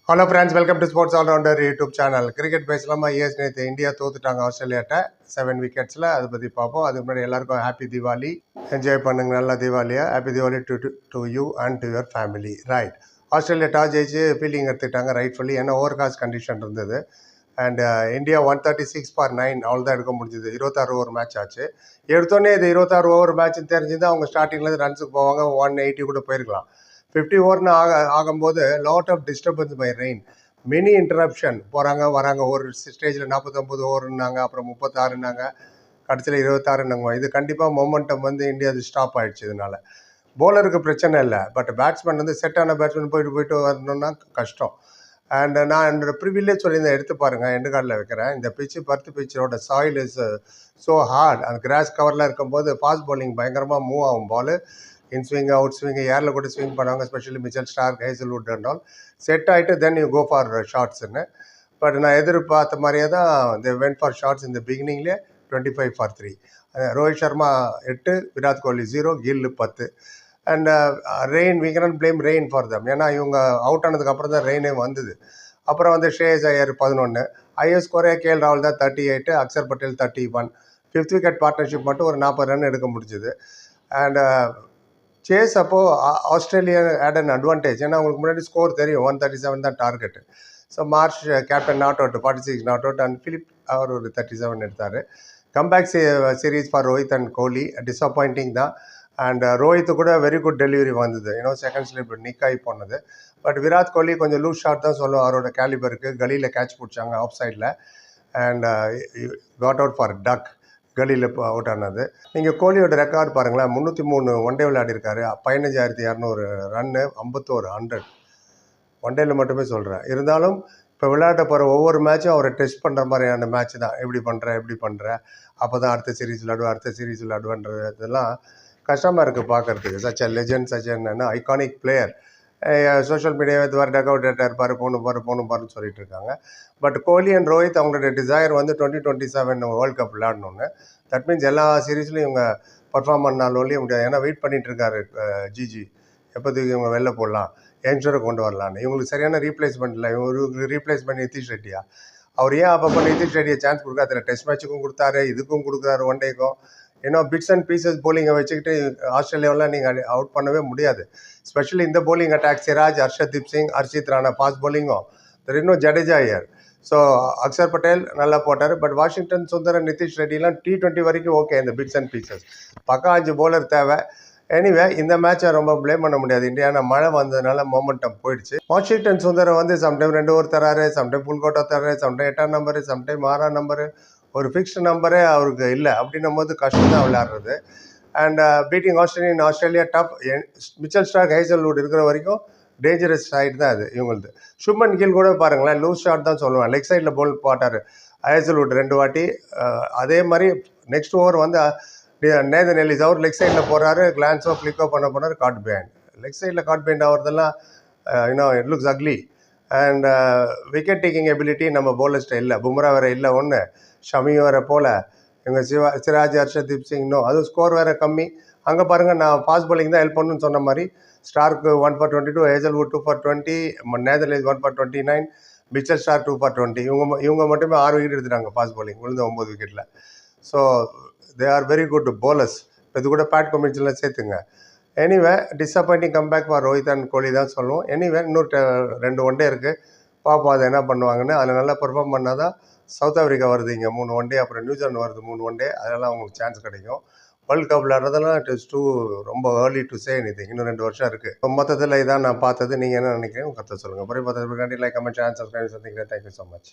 Hello friends, welcome to sports allrounder YouTube channel. Cricket பேசலாமா? இயர்ஸ் நேற்று இந்தியா தோத்துட்டாங்க ஆஸ்திரேலியாட்ட 7 விக்கெட்ஸில். அதை பற்றி பார்ப்போம். அதுக்கு முன்னாடி எல்லாருக்கும் ஹாப்பி தீபாவளி. என்ஜாய் பண்ணுங்க நல்லா தீபாவளியா. Happy Deepavali to you and to your family. Right, Australia toss ஜெயிச்சு ஃபீல்டிங் எடுத்துக்கிட்டாங்க ரைட்ஃபுல்லி. ஏன்னா ஓவர் காஸ்ட் கண்டிஷன் இருந்தது. அண்ட் இந்தியா 136/9 அவ்வளோதான் எடுக்க முடிஞ்சது. 26 ஓவர் மேட்ச் ஆச்சு. எடுத்தோடனே இது 26 ஓவர் மேட்ச்னு தெரிஞ்சுதான் அவங்க ஸ்டார்டிங்லேருந்து ரன்ஸுக்கு போவாங்க. 180 கூட போயிருக்கலாம். 50 ஓவர்னு ஆகும்போது lot of disturbance by rain, mini interruption. போகிறாங்க வராங்க. ஒரு ஸ்டேஜில் 49 ஓவருன்னாங்க, அப்புறம் 36ன்னாங்க, கடைசியில் 26ன்னாங்க. இது கண்டிப்பாக மொமெண்டம் வந்து இந்தியா அது ஸ்டாப் ஆகிடுச்சு. இதனால போலருக்கு பிரச்சனை இல்லை, பட் பேட்ஸ்மேன் வந்து செட்டான பேட்ஸ்மேன் போயிட்டு வரணும்னா கஷ்டம். அண்ட் நான் என்னோட ப்ரிவிலேஜ் சொல்லியிருந்தேன், எடுத்து பாருங்கள், எண்டு கார்டில் வைக்கிறேன். இந்த பிச்சு பர்த் பிச்சரோட சாயில் இஸ் ஸோ ஹார்ட். அந்த கிராஸ் கவரில் இருக்கும்போது ஃபாஸ்ட் பவுலிங் பயங்கரமாக மூவ் ஆகும். Ball in swing out swing, ஏரில் கூட ஸ்விங் பண்ணுவாங்க. Specially Mitchell Starc, Hazlewood and all. Set ஆகிட்டு தென் யூ கோ ஃபார் ஷார்ட்ஸ்ன்னு. பட் நான் எதிர்பார்த்த மாதிரியே தான் தி வென்ட் ஃபார் ஷார்ட்ஸ் இந்த பிகினிங்லேயே. 25/3. Rohit Sharma 8, Virat Kohli 0, Gill 10. And rain, we cannot blame rain for them. ஏன்னா இவங்க அவுட் ஆனதுக்கப்புறம் தான் ரெயினே வந்தது. அப்புறம் வந்து ஷ்ரேயஸ் ஐயர் 11, ஐஎஸ் ஸ்கோரே கேஎல் ராகுல் தான் 38, Axar Patel 31. 5th wicket partnership மட்டும் ஒரு 40 ரன் எடுக்க முடிஞ்சுது. அண்ட் சேஸ் அப்போது ஆஸ்திரேலியா ஹேட் அன் அட்வான்டேஜ். ஏன்னா அவங்களுக்கு முன்னாடி ஸ்கோர் தெரியும், 137 தான் target. So Marsh captain not out, 46 not out. And Philippe அவர் ஒரு 37 எடுத்தார். Comeback series for Rohit and Kohli disappointing தான். அண்ட் ரோஹித்து கூட வெரி குட் டெலிவரி வந்தது, செகண்ட் ஸ்லிப் நிக் ஆகி போனது. பட் விராட் கோலி கொஞ்சம் லூஸ் ஷாட் தான் சொல்லுவோம் அவரோட கேலிபருக்கு. கலியில் கேட்ச் பிடிச்சாங்க ஆஃப் சைடில். And caught out for duck, கலியில் அவுட் ஆனது. நீங்கள் கோலியோட ரெக்கார்ட் பாருங்களேன், 303 ஒன் டே விளையாடிருக்காரு. 15,200 ரன்னு, 51 100 ஒன் டேயில் மட்டுமே சொல்கிறேன். இருந்தாலும் இப்போ விளையாட்ட போகிற ஒவ்வொரு மேட்சும் அவரை டெஸ்ட் பண்ணுற மாதிரியான மேட்ச் தான். எப்படி பண்ணுற அப்போ தான் அடுத்த சீரீஸ் விளையாடுவேன்றது இதெல்லாம் கஷ்டமாக இருக்குது பார்க்குறதுக்கு. Such a legend, such an iconic player. Social மீடியாவை இது வர டக் அவுட் இருப்பார், போகணும்னு சொல்லிட்டு இருக்காங்க. பட் கோலி அண்ட் ரோஹித் அவங்களோட டிசைர் வந்து 2027 வேர்ல்டு கப் விளையாடணுன்னு. தட் மீன்ஸ் எல்லா சீரீஸ்லையும் இவங்க பர்ஃபார்ம் பண்ணாலும் ஒழிய முடியாது. ஏன்னா வெயிட் பண்ணிட்டு இருக்காரு ஜிஜி, எப்போதுக்கு இவங்க வெளில போடலாம், யங்ஸ்டரை கொண்டு வரலான்னு. இவங்களுக்கு சரியான ரீப்ளேஸ்மெண்ட் இல்லை. இவங்களுக்கு ரீப்ளேஸ்மெண்ட் நிதிஷ் ரெட்டியா. அவர் ஏன் அப்பப்போ நிதிஷ் ரெட்டியை சான்ஸ் கொடுக்காரு? டெஸ்ட் மேட்சுக்கும் கொடுத்தாரு, இதுக்கும் கொடுக்குறாரு, ஒன் டேக்கும். பிட்ஸ் அண்ட் பீசஸ் போலிங்கை வச்சுக்கிட்டு ஆஸ்திரேலியாவெலாம் நீங்கள் அவுட் பண்ணவே முடியாது. ஸ்பெஷலி இந்த bowling attack, Siraj, Harshdeep Singh, Harshit Rana fast போலிங்கும், தெர் இன்னும் ஜடேஜா ஐயர். ஸோ அக்சர் பட்டேல் நல்லா போட்டார். பட் வாஷிங்டன் சுந்தர், நிதிஷ் ரெட்டிலாம் T20 வரைக்கும் ஓகே. இந்த பிட்ஸ் அண்ட் பீசஸ் பக்கம் 5 போலர் தேவை. எனிவே இந்த மேட்சை ரொம்ப ப்ளேம் பண்ண முடியாது இந்தியா. மழை வந்ததுனால மொமெண்டம் போயிடுச்சு. வாஷிங்டன் சுந்தரை வந்து சம்டைம் 2 ஓவர் தராரு, சம்டைம் ஃபுல் கோட்டா தராரு, சம்டைம் 8ஆம் நம்பரு, சம்டைம் 6ஆம் நம்பரு. ஒரு ஃபிக்ஸ்டு நம்பரே அவருக்கு இல்லை. அப்படின்னும் போது கஷ்டம் தான் விளையாடுறது. And beating Australia tough. Mitchell Starc, Hazlewood இருக்கிற வரைக்கும் டேஞ்சரஸ் சைடு தான் அது இவங்களுக்கு. சுப்மன் கில் கூட பாருங்களேன், லூஸ் ஷாட் தான் சொல்லுவேன். லெக் சைடில் போல் போட்டார் ஹேசல்வுட் 2 வாட்டி. அதே மாதிரி நெக்ஸ்ட் ஓவர் வந்து நேதன் எல்லிஸ் அவர் லெக் சைடில் போகிறாரு, கிளான்ஸோ ஃப்ளிக்கோ பண்ண போனார், காட் பேண்ட். லெக் சைடில் காட் பேண்ட் ஆகிறதெல்லாம் it looks ugly. And wicket taking ability நம்ம போலர்ஸ்ட்டை இல்லை. பும்ரா வேறு இல்லை, ஒன்று ஷமி வேறு போல். இவங்க சிராஜ், ஹர்ஷதீப் சிங் அதுவும் ஸ்கோர் வேறு கம்மி. அங்கே பாருங்கள், நான் ஃபாஸ்ட் பவுலிங் தான் ஹெல்ப் பண்ணணும்னு சொன்ன மாதிரி. Stark 1 for 22, Hazlewood 2 for 20, நேதர்லேண்ட் 1 for 29, Mitchell Stark 2 for 20. இவங்க மட்டுமே 6 விக்கெட் எடுத்துட்டாங்க ஃபாஸ்ட் பவுலிங், விழுந்த 9 விக்கெட்டில். So they are very good bowlers. இப்போ இது கூட பேட் கமிஷனில் சேர்த்துங்க. Anyway disappointing comeback for Rohit and Kohli தான் சொல்லுவோம். எனிவே இன்னும் 2 ஒன் டே இருக்குது, பார்ப்போம் அது என்ன பண்ணுவாங்கன்னு. அதில் நல்லா பெர்ஃபார்ம் பண்ணால் தான் சவுத் ஆஃப்ரிக்கா வருது இங்கே 3 ஒன் டே, அப்புறம் நியூசிலாந்து வருது 3 ஒன் டே. அதெல்லாம் அவங்களுக்கு சான்ஸ் கிடைக்கும். வேர்ல்டு கப் விளையாடுறதெல்லாம் இட் இஸ் ரொம்ப ஏர்லி டு சே எனிதிங். இன்னும் 2 வருஷம் இருக்குது. மொத்தத்தில் இதான் நான் பார்த்தது. நீங்கள் என்ன நினைக்கிறீங்க? கருத்தை சொல்லுங்கள். அப்புறம் 10 like, comment, channel subscribe. Thank you so much.